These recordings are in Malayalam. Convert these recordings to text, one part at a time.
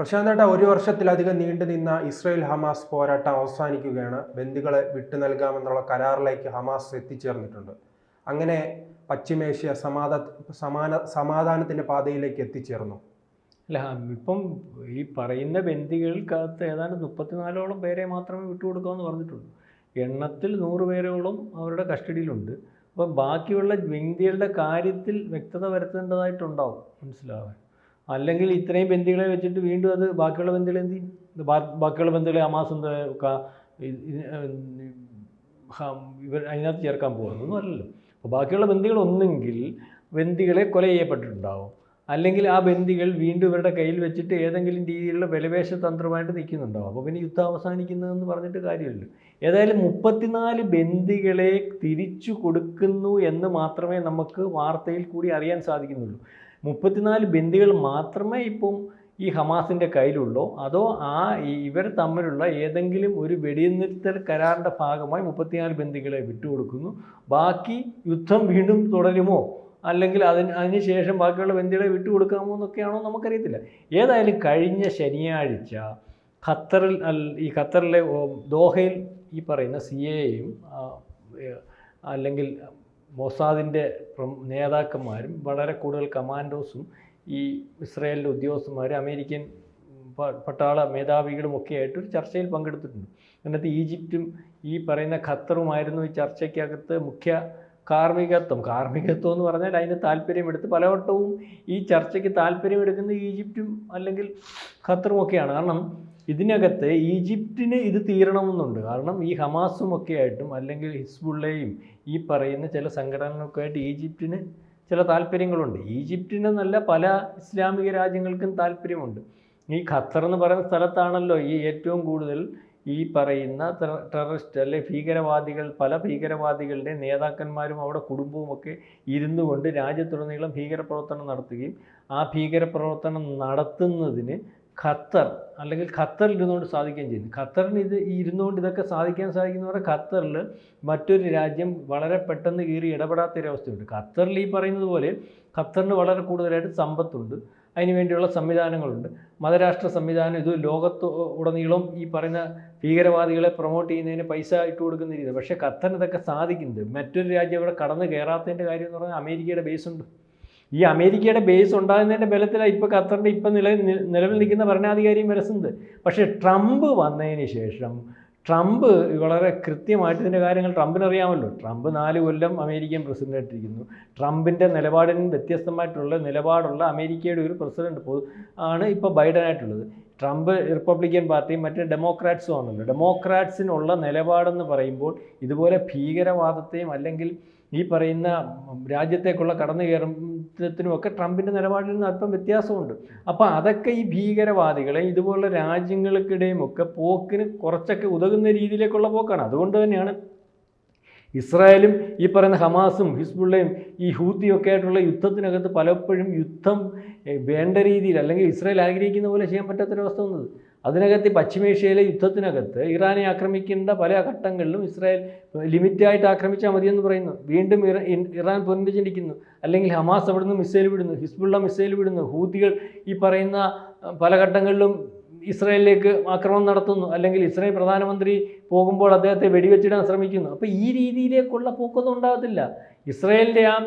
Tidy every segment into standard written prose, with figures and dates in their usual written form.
പ്രശാന്തേട്ട, ഒരു വർഷത്തിലധികം നീണ്ടുനിന്ന ഇസ്രയേൽ ഹമാസ് പോരാട്ടം അവസാനിക്കുകയാണ്. ബന്ദികളെ വിട്ടു നൽകാമെന്നുള്ള കരാറിലേക്ക് ഹമാസ് എത്തിച്ചേർന്നിട്ടുണ്ട്. അങ്ങനെ പശ്ചിമേഷ്യ സമാധാനത്തിന്റെ പാതയിലേക്ക് എത്തിച്ചേർന്നു. അല്ല, ഇപ്പം ഈ പറയുന്ന ബന്ദികൾക്കകത്ത് ഏതാണ്ട് 34ഓളം പേരെ മാത്രമേ വിട്ടുകൊടുക്കാമെന്ന് പറഞ്ഞിട്ടുള്ളൂ. എണ്ണത്തിൽ 100 പേരോളം അവരുടെ കസ്റ്റഡിയിലുണ്ട്. അപ്പം ബാക്കിയുള്ള ബന്ദികളുടെ കാര്യത്തിൽ വ്യക്തത വരുത്തേണ്ടതായിട്ടുണ്ടാവും, മനസ്സിലാവാൻ. അല്ലെങ്കിൽ ഇത്രയും ബന്ദികളെ വെച്ചിട്ട് വീണ്ടും അത് ബാക്കിയുള്ള ബന്ദികൾ എന്ത് ചെയ്യും? ബാക്കിയുള്ള ബന്ദികളെ ഹമാസ് ഇവർ അതിനകത്ത് ചേർക്കാൻ പോകുന്നതൊന്നും അല്ലല്ലോ. അപ്പോൾ ബാക്കിയുള്ള ബന്ദികൾ ഒന്നെങ്കിൽ ബന്ദികളെ കൊല ചെയ്യപ്പെട്ടിട്ടുണ്ടാവും, അല്ലെങ്കിൽ ആ ബന്ദികൾ വീണ്ടും ഇവരുടെ കയ്യിൽ വെച്ചിട്ട് ഏതെങ്കിലും രീതിയിലുള്ള ബലവേശ തന്ത്രമായിട്ട് നിൽക്കുന്നുണ്ടാവും. അപ്പോൾ പിന്നെ യുദ്ധം അവസാനിക്കുന്നതെന്ന് പറഞ്ഞിട്ട് കാര്യമില്ല. ഏതായാലും 34 ബന്ദികളെ തിരിച്ചു കൊടുക്കുന്നു എന്ന് മാത്രമേ നമുക്ക് വാർത്തയിൽ കൂടി അറിയാൻ സാധിക്കുന്നുള്ളൂ. 34 ബന്ദികൾ മാത്രമേ ഇപ്പം ഈ ഹമാസിൻ്റെ കയ്യിലുള്ളൂ, അതോ ഇവർ തമ്മിലുള്ള ഏതെങ്കിലും ഒരു വെടിനിർത്തൽ കരാറിൻ്റെ ഭാഗമായി 34 ബന്ദികളെ വിട്ടുകൊടുക്കുന്നു, ബാക്കി യുദ്ധം വീണ്ടും തുടരുമോ അല്ലെങ്കിൽ അതിന് ശേഷം ബാക്കിയുള്ള ബന്ദികളെ വിട്ടുകൊടുക്കാമോ എന്നൊക്കെയാണോ നമുക്കറിയത്തില്ല. ഏതായാലും കഴിഞ്ഞ ശനിയാഴ്ച ഖത്തറിലെ ദോഹയിൽ ഈ പറയുന്ന CIA-യും അല്ലെങ്കിൽ മൊസാദിൻ്റെ നേതാക്കന്മാരും വളരെ കൂടുതൽ കമാൻഡോസും ഈ ഇസ്രായേലിൻ്റെ ഉദ്യോഗസ്ഥന്മാരും അമേരിക്കൻ പട്ടാള മേധാവികളും ഒക്കെ ആയിട്ട് ഒരു ചർച്ചയിൽ പങ്കെടുത്തിട്ടുണ്ട്. അതിനകത്ത് ഈജിപ്തും ഈ പറയുന്ന ഖത്തറുമായിരുന്നു ഈ ചർച്ചയ്ക്കകത്ത് മുഖ്യ കാർമ്മികത്വം എന്ന് പറഞ്ഞാൽ അതിന് താല്പര്യമെടുത്ത് പലവട്ടവും ഈ ചർച്ചയ്ക്ക് താല്പര്യമെടുക്കുന്നത് ഈജിപ്തും അല്ലെങ്കിൽ ഖത്തറും ഒക്കെയാണ്. കാരണം ഇതിനകത്ത് ഈജിപ്തിന് ഇത് തീരണമെന്നുണ്ട്. കാരണം ഈ ഹമാസും ഒക്കെ ആയിട്ടും അല്ലെങ്കിൽ ഹിസ്ബുള്ളയും ഈ പറയുന്ന ചില സംഘടനകളൊക്കെ ആയിട്ട് ഈജിപ്തിന് ചില താല്പര്യങ്ങളുണ്ട്. ഈജിപ്തിനെന്നല്ല പല ഇസ്ലാമിക രാജ്യങ്ങൾക്കും താല്പര്യമുണ്ട്. ഈ ഖത്തർ എന്ന് പറയുന്ന സ്ഥലത്താണല്ലോ ഈ ഏറ്റവും കൂടുതൽ ഈ പറയുന്ന ടെററിസ്റ്റ് അല്ലെ ഭീകരവാദികൾ, പല ഭീകരവാദികളുടെ നേതാക്കന്മാരും അവിടെ കുടുംബവുമൊക്കെ ഇരുന്നു കൊണ്ട് രാജ്യത്തുടനീളം ഭീകരപ്രവർത്തനം നടത്തുകയും ആ ഭീകരപ്രവർത്തനം നടത്തുന്നതിന് ഖത്തറിൽ ഇരുന്നുകൊണ്ട് സാധിക്കുകയും ചെയ്യുന്നു. ഖത്തറിന് ഇരുന്നുകൊണ്ട് ഇതൊക്കെ സാധിക്കാൻ സാധിക്കുന്നവരെ ഖത്തറിൽ മറ്റൊരു രാജ്യം വളരെ പെട്ടെന്ന് കീറി ഇടപെടാത്തൊരവസ്ഥയുണ്ട്. ഖത്തറിൽ ഈ പറയുന്നത് പോലെ ഖത്തറിന് വളരെ കൂടുതലായിട്ട് സമ്പത്തുണ്ട്, അതിനുവേണ്ടിയുള്ള സംവിധാനങ്ങളുണ്ട്, മതരാഷ്ട്ര സംവിധാനം. ഇത് ലോകത്ത് ഉടനീളം ഈ പറയുന്ന ഭീകരവാദികളെ പ്രൊമോട്ട് ചെയ്യുന്നതിന് പൈസ ഇട്ട് കൊടുക്കുന്ന രീതി. പക്ഷേ ഖത്തറിന് ഇതൊക്കെ സാധിക്കുന്നത് മറ്റൊരു രാജ്യം അവിടെ കടന്ന് കയറാത്തതിൻ്റെ കാര്യം എന്ന് പറഞ്ഞാൽ അമേരിക്കയുടെ ബേസ് ഉണ്ട്. ഈ അമേരിക്കയുടെ ബേസ് ഉണ്ടാകുന്നതിൻ്റെ ബലത്തിലാണ് ഇപ്പോൾ ഖത്തറിൻ്റെ നിലവിൽ നിൽക്കുന്ന ഭരണാധികാരിയും വരസുന്നത്. പക്ഷേ ട്രംപ് വന്നതിന് ശേഷം ട്രംപ് വളരെ കൃത്യമായിട്ട് ഇതിൻ്റെ കാര്യങ്ങൾ ട്രംപിനറിയാമല്ലോ. ട്രംപ് 4 കൊല്ലം അമേരിക്കൻ പ്രസിഡൻ്റായിട്ടിരിക്കുന്നു. ട്രംപിൻ്റെ നിലപാടിന് വ്യത്യസ്തമായിട്ടുള്ള നിലപാടുള്ള അമേരിക്കയുടെ ഒരു പ്രസിഡന്റ് ആണ് ഇപ്പോൾ ബൈഡനായിട്ടുള്ളത്. ട്രംപ് റിപ്പബ്ലിക്കൻ പാർട്ടിയും മറ്റേ ഡെമോക്രാറ്റ്സും ആണല്ലോ. ഡെമോക്രാറ്റ്സിനുള്ള നിലപാടെന്ന് പറയുമ്പോൾ ഇതുപോലെ ഭീകരവാദത്തെയും അല്ലെങ്കിൽ ഈ പറയുന്ന രാജ്യത്തേക്കുള്ള കടന്നു കയറ്റത്തിനുമൊക്കെ ട്രംപിൻ്റെ നിലപാടിൽ നിന്ന് അല്പം വ്യത്യാസമുണ്ട്. അപ്പോൾ അതൊക്കെ ഈ ഭീകരവാദികളെ ഇതുപോലുള്ള രാജ്യങ്ങൾക്കിടെയുമൊക്കെ പോക്കിന് കുറച്ചൊക്കെ ഉതകുന്ന രീതിയിലേക്കുള്ള പോക്കാണ്. അതുകൊണ്ട് തന്നെയാണ് ഇസ്രായേലും ഈ പറയുന്ന ഹമാസും ഹിസ്ബുള്ളയും ഈ ഹൂത്തിയൊക്കെ ആയിട്ടുള്ള യുദ്ധത്തിനകത്ത് പലപ്പോഴും യുദ്ധം വേണ്ട രീതിയിൽ അല്ലെങ്കിൽ ഇസ്രായേൽ ആഗ്രഹിക്കുന്ന പോലെ ചെയ്യാൻ പറ്റാത്തൊരവസ്ഥ വന്നത്. അതിനകത്ത് പശ്ചിമേഷ്യയിലെ യുദ്ധത്തിനകത്ത് ഇറാനെ ആക്രമിക്കേണ്ട പല ഘട്ടങ്ങളിലും ഇസ്രായേൽ ലിമിറ്റായിട്ട് ആക്രമിച്ചാൽ മതിയെന്ന് പറയുന്നു. വീണ്ടും ഇറാൻ പുനരുജ്ജീവിക്കുന്നു. അല്ലെങ്കിൽ ഹമാസ് അവിടെ നിന്ന് മിസൈൽ വിടുന്നു, ഹിസ്ബുള്ള മിസൈൽ വിടുന്നു, ഹൂത്തികൾ ഈ പറയുന്ന പല ഘട്ടങ്ങളിലും ഇസ്രായേലിലേക്ക് ആക്രമണം നടത്തുന്നു, അല്ലെങ്കിൽ ഇസ്രായേൽ പ്രധാനമന്ത്രി പോകുമ്പോൾ അദ്ദേഹത്തെ വെടിവെച്ചിടാൻ ശ്രമിക്കുന്നു. അപ്പോൾ ഈ രീതിയിലേക്കുള്ള പോക്കൊന്നും ഉണ്ടാകത്തില്ല. ഇസ്രായേലിൻ്റെ ആ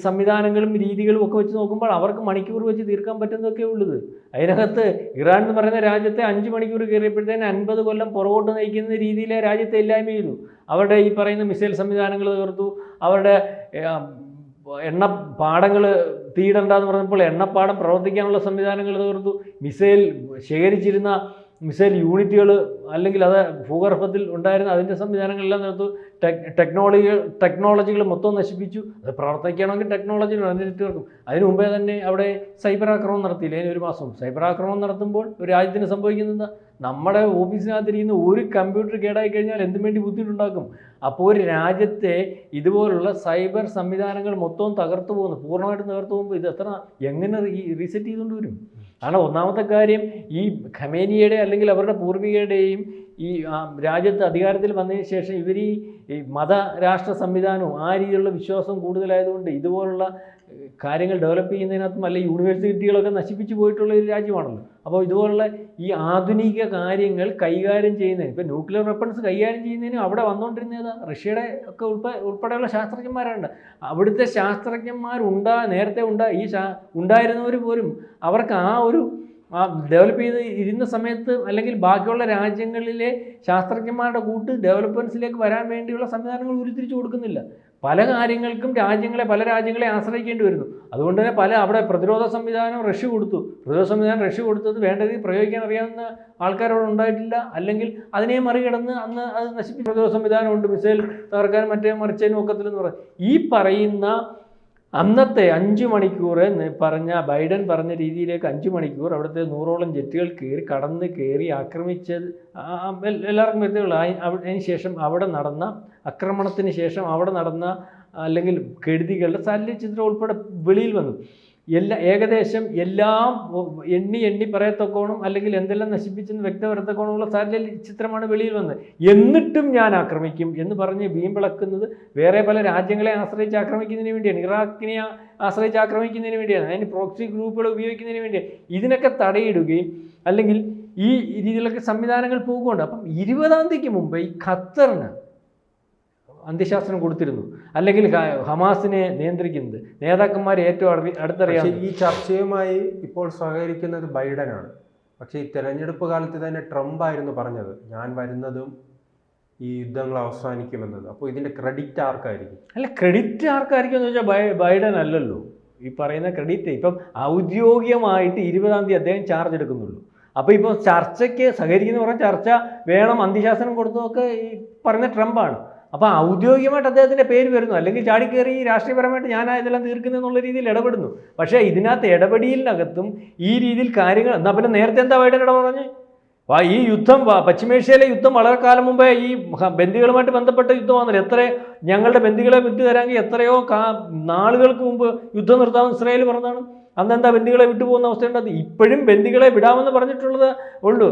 സംവിധാനങ്ങളും രീതികളും ഒക്കെ വെച്ച് നോക്കുമ്പോൾ അവർക്ക് മണിക്കൂർ വെച്ച് തീർക്കാൻ പറ്റുന്നതൊക്കെ ഉള്ളത്. അതിനകത്ത് ഇറാൻ എന്ന് പറയുന്ന രാജ്യത്തെ 5 മണിക്കൂർ കയറിയപ്പോഴത്തേന് 50 കൊല്ലം പുറകോട്ട് നയിക്കുന്ന രീതിയിലെ രാജ്യത്തെ ഇല്ലായ്മ ചെയ്തു. അവരുടെ ഈ പറയുന്ന മിസൈൽ സംവിധാനങ്ങൾ തീർത്തു, അവരുടെ എണ്ണപ്പാടങ്ങൾ തീയിടണ്ടെന്ന് പറഞ്ഞപ്പോൾ എണ്ണപ്പാടം പ്രവർത്തിക്കാനുള്ള സംവിധാനങ്ങൾ തീർത്തു, മിസൈൽ ശേഖരിച്ചിരുന്ന മിസൈൽ യൂണിറ്റുകൾ അല്ലെങ്കിൽ അത് ഭൂഗർഭത്തിൽ ഉണ്ടായിരുന്ന അതിൻ്റെ സംവിധാനങ്ങളെല്ലാം തീർത്തു, ടെക്നോളജികൾ മൊത്തം നശിപ്പിച്ചു. അത് പ്രവർത്തിക്കണമെങ്കിൽ ടെക്നോളജികൾ അതിനെടുക്കും. അതിനു മുമ്പേ തന്നെ അവിടെ സൈബർ ആക്രമണം നടത്തിയില്ല. അതിന് 1 മാസം സൈബർ ആക്രമണം നടത്തുമ്പോൾ ഒരു രാജ്യത്തിന് സംഭവിക്കുന്നത് നമ്മുടെ ഓഫീസിനകത്തിരിക്കുന്ന ഒരു കമ്പ്യൂട്ടർ കേടായി കഴിഞ്ഞാൽ എന്തിനു വേണ്ടി ബുദ്ധിമുട്ടുണ്ടാക്കും. അപ്പോൾ ഒരു രാജ്യത്തെ ഇതുപോലുള്ള സൈബർ സംവിധാനങ്ങൾ മൊത്തവും തകർത്തു പോകുന്നു. പൂർണ്ണമായിട്ടും തകർത്തു പോകുമ്പോൾ ഇത് എങ്ങനെ റീസെറ്റ് ചെയ്തുകൊണ്ട് വരും? കാരണം ഒന്നാമത്തെ കാര്യം ഈ ഖമേനിയുടെ അല്ലെങ്കിൽ അവരുടെ പൂർവികരുടെയും ഈ രാജ്യത്ത് അധികാരത്തിൽ വന്നതിന് ശേഷം ഇവർ ഈ മത രാഷ്ട്ര സംവിധാനവും ആ രീതിയിലുള്ള വിശ്വാസം കൂടുതലായതുകൊണ്ട് ഇതുപോലുള്ള കാര്യങ്ങൾ ഡെവലപ്പ് ചെയ്യുന്നതിനകത്തും അല്ല യൂണിവേഴ്സിറ്റികളൊക്കെ നശിപ്പിച്ചു പോയിട്ടുള്ള ഒരു രാജ്യമാണല്ലോ. അപ്പോൾ ഇതുപോലുള്ള ഈ ആധുനിക കാര്യങ്ങൾ കൈകാര്യം ചെയ്യുന്നതിന് ഇപ്പോൾ ന്യൂക്ലിയർ വെപ്പൺസ് കൈകാര്യം ചെയ്യുന്നതിന് അവിടെ വന്നുകൊണ്ടിരുന്നത് റഷ്യയുടെ ഒക്കെ ഉൾപ്പെടെയുള്ള ശാസ്ത്രജ്ഞന്മാരുണ്ട്. അവിടുത്തെ നേരത്തെ ഉണ്ടായിരുന്നവർ പോലും അവർക്ക് ഡെവലപ്പ് ചെയ്ത് ഇരുന്ന സമയത്ത് അല്ലെങ്കിൽ ബാക്കിയുള്ള രാജ്യങ്ങളിലെ ശാസ്ത്രജ്ഞന്മാരുടെ കൂട്ട് ഡെവലപ്മെൻറ്റ്സിലേക്ക് വരാൻ വേണ്ടിയുള്ള സംവിധാനങ്ങൾ ഉരുത്തിരിച്ചു കൊടുക്കുന്നില്ല. പല കാര്യങ്ങൾക്കും പല രാജ്യങ്ങളെ ആശ്രയിക്കേണ്ടി വരുന്നു. അതുകൊണ്ട് തന്നെ അവിടെ പ്രതിരോധ സംവിധാനം റഷ്യ കൊടുത്തത് വേണ്ട രീതിയിൽ പ്രയോഗിക്കാൻ അറിയാവുന്ന ആൾക്കാരോട് ഉണ്ടായിട്ടില്ല. അല്ലെങ്കിൽ അതിനെ മറികടന്ന് അന്ന് അത് നശിപ്പിച്ച പ്രതിരോധ സംവിധാനമുണ്ട്, മിസൈൽ തകർക്കാനും മറിച്ചതിനും ഒക്കത്തില്ലെന്ന് പറയും. ഈ പറയുന്ന അന്നത്തെ 5 മണിക്കൂർ ബൈഡൻ പറഞ്ഞ രീതിയിലേക്ക് 5 മണിക്കൂർ അവിടുത്തെ 100ഓളം ജെറ്റുകൾ കയറി ആക്രമിച്ചത് എല്ലാവർക്കും വ്യക്തികൾ. അതിന് ശേഷം അവിടെ നടന്ന ആക്രമണത്തിന് ശേഷം അവിടെ നടന്ന അല്ലെങ്കിൽ കെടുതികളുടെ സാറ്റലൈറ്റ് ചിത്രം ഉൾപ്പെടെ വെളിയിൽ വന്നു. ഏകദേശം എല്ലാം എണ്ണി പറയത്തക്കോണം അല്ലെങ്കിൽ എന്തെല്ലാം നശിപ്പിച്ചെന്ന് വ്യക്തവരത്തക്കോണമുള്ള സാറ്റലൈറ്റ് ചിത്രമാണ് വെളിയിൽ വന്നത്. എന്നിട്ടും ഞാൻ ആക്രമിക്കും എന്ന് പറഞ്ഞ് വീമ്പിളക്കുന്നത് വേറെ പല രാജ്യങ്ങളെ ആശ്രയിച്ച് ആക്രമിക്കുന്നതിന് വേണ്ടിയാണ്, ഇറാഖിനെ ആശ്രയിച്ച് ആക്രമിക്കുന്നതിന് വേണ്ടിയാണ്, അതിന് പ്രോക്സി ഗ്രൂപ്പുകൾ ഉപയോഗിക്കുന്നതിന് വേണ്ടിയാണ്. ഇതിനൊക്കെ തടയിടുകയും അല്ലെങ്കിൽ ഈ രീതിയിലൊക്കെ സംവിധാനങ്ങൾ പോകുന്നുണ്ട്. അപ്പം 20-ാം തീയതിക്ക് മുമ്പ് ഈ ഖത്തറിന് അന്ത്യശാസനം കൊടുത്തിരുന്നു. അല്ലെങ്കിൽ ഹമാസിനെ നിയന്ത്രിക്കുന്നത് നേതാക്കന്മാർ ഏറ്റവും അടുത്തറിയാം. ഈ ചർച്ചയുമായി ഇപ്പോൾ സഹകരിക്കുന്നത് ബൈഡനാണ്. പക്ഷേ ഈ തെരഞ്ഞെടുപ്പ് കാലത്ത് തന്നെ ട്രംപ് ആയിരുന്നു പറഞ്ഞത് ഞാൻ വരുന്നതും ഈ യുദ്ധങ്ങൾ അവസാനിക്കുമെന്നത്. അപ്പോൾ ഇതിൻ്റെ ക്രെഡിറ്റ് ആർക്കായിരിക്കും? ക്രെഡിറ്റ് ആർക്കായിരിക്കും എന്ന് വെച്ചാൽ ബൈഡൻ അല്ലല്ലോ ഈ പറയുന്ന ക്രെഡിറ്റ്. ഇപ്പം ഔദ്യോഗികമായിട്ട് 20-ാം തീയതി അദ്ദേഹം ചാർജ് എടുക്കുന്നുള്ളൂ. അപ്പോൾ ഇപ്പോൾ ചർച്ചയ്ക്ക് സഹകരിക്കുന്ന പറഞ്ഞ ചർച്ച വേണം, അന്ത്യശാസനം കൊടുത്തതൊക്കെ ഈ പറയുന്ന ട്രംപാണ്. അപ്പോൾ ഔദ്യോഗികമായിട്ട് അദ്ദേഹത്തിൻ്റെ പേര് വരുന്നു, അല്ലെങ്കിൽ ചാടിക്കയറി രാഷ്ട്രീയപരമായിട്ട് ഞാനായതെല്ലാം തീർക്കുന്നതെന്നുള്ള രീതിയിൽ ഇടപെടുന്നു. പക്ഷേ ഇതിനകത്ത് ഇടപെടലിനകത്തും ഈ രീതിയിൽ കാര്യങ്ങൾ എന്നാൽ പിന്നെ നേരത്തെ എന്താ ബൈഡൻ പറഞ്ഞ് ഈ യുദ്ധം പശ്ചിമേഷ്യയിലെ യുദ്ധം വളരെ കാലം മുമ്പേ ഈ ബന്ദികളുമായിട്ട് ബന്ധപ്പെട്ട യുദ്ധമാണല്ലോ. ഞങ്ങളുടെ ബന്ദികളെ വിട്ടു തരാമെങ്കിൽ എത്രയോ നാളുകൾക്ക് മുമ്പ് യുദ്ധം നിർത്താമെന്ന് ഇസ്രായേൽ പറഞ്ഞതാണ്. അന്നെന്താ ബന്ദികളെ വിട്ടുപോകുന്ന അവസ്ഥയുണ്ട്? ഇപ്പോഴും ബന്ദികളെ വിടാമെന്ന് പറഞ്ഞിട്ടുള്ളത് ഉള്ളൂ.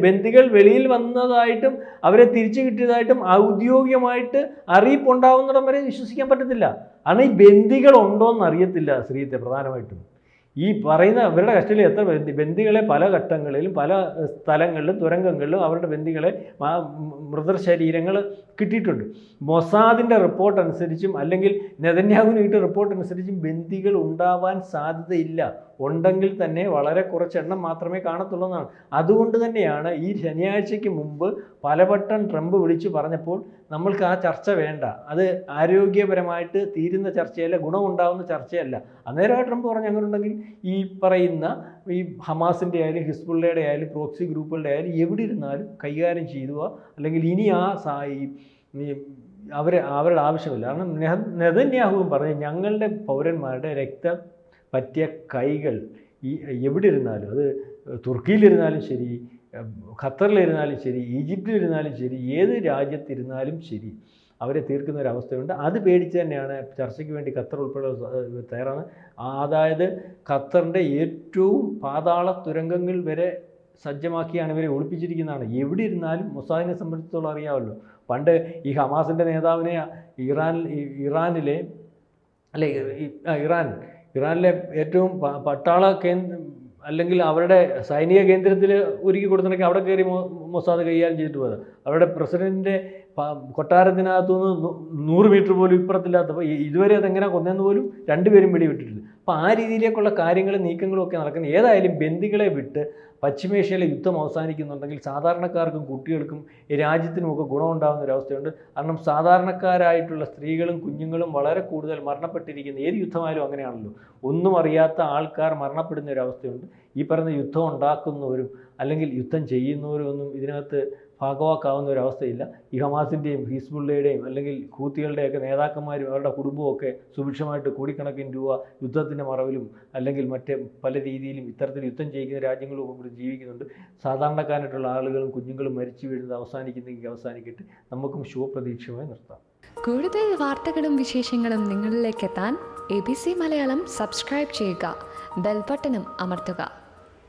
ബന്ദികൾ വെളിയിൽ വന്നതായിട്ടും അവരെ തിരിച്ചു കിട്ടിയതായിട്ടും ഔദ്യോഗികമായിട്ട് അറിയിപ്പുണ്ടാവുന്നിടം വരെ വിശ്വസിക്കാൻ പറ്റത്തില്ല. കാരണം ഈ ബന്ദികൾ ഉണ്ടോയെന്ന് അറിയത്തില്ല ശ്രീത്തെ. പ്രധാനമായിട്ടും ഈ പറയുന്ന അവരുടെ കസ്റ്റഡിയിൽ എത്ര ബന്ദികളെ പല ഘട്ടങ്ങളിലും പല സ്ഥലങ്ങളിലും തുരങ്കങ്ങളിലും അവരുടെ ബന്ദികളെ മൃതശരീരങ്ങൾ കിട്ടിയിട്ടുണ്ട്. മൊസാദിൻ്റെ റിപ്പോർട്ട് അനുസരിച്ചും അല്ലെങ്കിൽ നെതന്യാഹുവിന് കിട്ടിയ റിപ്പോർട്ട് അനുസരിച്ചും ബന്ദികൾ ഉണ്ടാവാൻ സാധ്യതയില്ല. ഉണ്ടെങ്കിൽ തന്നെ വളരെ കുറച്ചെണ്ണം മാത്രമേ കാണത്തുള്ളൂന്നാണ്. അതുകൊണ്ട് തന്നെയാണ് ഈ ശനിയാഴ്ചയ്ക്ക് മുമ്പ് പലവട്ടം ട്രംപ് വിളിച്ചു പറഞ്ഞപ്പോൾ നമ്മൾക്ക് ആ ചർച്ച വേണ്ട, അത് ആരോഗ്യപരമായിട്ട് തീരുന്ന ചർച്ചയല്ല, ഗുണമുണ്ടാകുന്ന ചർച്ചയല്ല. അന്നേരമായി ട്രംപ് പറഞ്ഞു അങ്ങനെയുണ്ടെങ്കിൽ ഈ പറയുന്ന ഈ ഹമാസിൻ്റെ ആയാലും ഹിസ്ബുള്ളയുടെ ആയാലും പ്രോക്സി ഗ്രൂപ്പുകളുടെ ആയാലും എവിടെ ഇരുന്നാലും കൈകാര്യം ചെയ്യുക, അല്ലെങ്കിൽ ഇനി അവരുടെ ആവശ്യമില്ല. കാരണം നെതന്യാഹുവും പറഞ്ഞു ഞങ്ങളുടെ പൗരന്മാരുടെ രക്തം പറ്റിയ കൈകൾ എവിടെ ഇരുന്നാലും, അത് തുർക്കിയിലിരുന്നാലും ശരി, ഖത്തറിലിരുന്നാലും ശരി, ഈജിപ്തിലിരുന്നാലും ശരി, ഏത് രാജ്യത്തിരുന്നാലും ശരി അവരെ തീർക്കുന്ന ഒരവസ്ഥയുണ്ട്. അത് പേടിച്ച് തന്നെയാണ് ചർച്ചയ്ക്ക് വേണ്ടി ഖത്തർ ഉൾപ്പെടെ തയ്യാറാണ്. അതായത് ഖത്തറിൻ്റെ ഏറ്റവും പാതാള തുരങ്കങ്ങൾ വരെ സജ്ജമാക്കിയാണ് ഇവരെ ഒളിപ്പിച്ചിരിക്കുന്നതാണ്. എവിടെ ഇരുന്നാലും മൊസാദിനെ സംബന്ധിച്ചിടത്തോളം അറിയാമല്ലോ. പണ്ട് ഈ ഹമാസിൻ്റെ നേതാവിനെ ഇറാനിലെ ഏറ്റവും പട്ടാള അല്ലെങ്കിൽ അവരുടെ സൈനിക കേന്ദ്രത്തിൽ ഒരുക്കി കൊടുത്തിട്ടുണ്ടെങ്കിൽ അവിടെ കയറി മൊസാദ് കൈകാര്യം ചെയ്തിട്ട് പോയത്. അവരുടെ പ്രസിഡന്റിൻ്റെ കൊട്ടാരത്തിനകത്തുനിന്ന് 100 മീറ്റർ പോലും ഇപ്പുറത്തില്ലാത്തപ്പോൾ ഇതുവരെ അതെങ്ങനെ കൊന്നെന്ന് പോലും 2 പേരും വെടിവിട്ടിട്ടില്ല. അപ്പോൾ ആ രീതിയിലേക്കുള്ള കാര്യങ്ങളും നീക്കങ്ങളും ഒക്കെ നടക്കുന്നത്. ഏതായാലും ബന്ദികളെ വിട്ട് പശ്ചിമേഷ്യയിലെ യുദ്ധം അവസാനിക്കുന്നുണ്ടെങ്കിൽ സാധാരണക്കാർക്കും കുട്ടികൾക്കും രാജ്യത്തിനുമൊക്കെ ഗുണമുണ്ടാകുന്ന ഒരവസ്ഥയുണ്ട്. കാരണം സാധാരണക്കാരായിട്ടുള്ള സ്ത്രീകളും കുഞ്ഞുങ്ങളും വളരെ കൂടുതൽ മരണപ്പെട്ടിരിക്കുന്ന ഏത് യുദ്ധമായാലും അങ്ങനെയാണല്ലോ. ഒന്നും അറിയാത്ത ആൾക്കാർ മരണപ്പെടുന്ന ഒരവസ്ഥയുണ്ട്. ഈ പറയുന്ന യുദ്ധം ഉണ്ടാക്കുന്നവരും അല്ലെങ്കിൽ യുദ്ധം ചെയ്യുന്നവരും ഒന്നും ഇതിനകത്ത് ഭാഗവാക്കാവുന്ന ഒരവസ്ഥയില്ല. ഈ ഹമാസിൻ്റെയും ഹിസ്ബുള്ളയുടെയും അല്ലെങ്കിൽ ഹൂത്തികളുടെയൊക്കെ നേതാക്കന്മാരും അവരുടെ കുടുംബമൊക്കെ സുഭിക്ഷമായിട്ട് കോടിക്കണക്കിന് രൂപ യുദ്ധത്തിൻ്റെ മറവിലും അല്ലെങ്കിൽ മറ്റ് പല രീതിയിലും ഇത്തരത്തിൽ യുദ്ധം ചെയ്യുന്ന രാജ്യങ്ങളും ഇവിടെ ജീവിക്കുന്നുണ്ട്. സാധാരണക്കാരായിട്ടുള്ള ആളുകളും കുഞ്ഞുങ്ങളും മരിച്ചു വീഴുന്നത് അവസാനിക്കുന്നെങ്കിൽ അവസാനിക്കട്ടെ. നമുക്കും ശുഭപ്രതീക്ഷയുമായി നിർത്താം. കൂടുതൽ വാർത്തകളും വിശേഷങ്ങളും നിങ്ങളിലേക്ക് എത്താൻ ABC മലയാളം സബ്സ്ക്രൈബ് ചെയ്യുക, ബെൽ ബട്ടണും അമർത്തുക.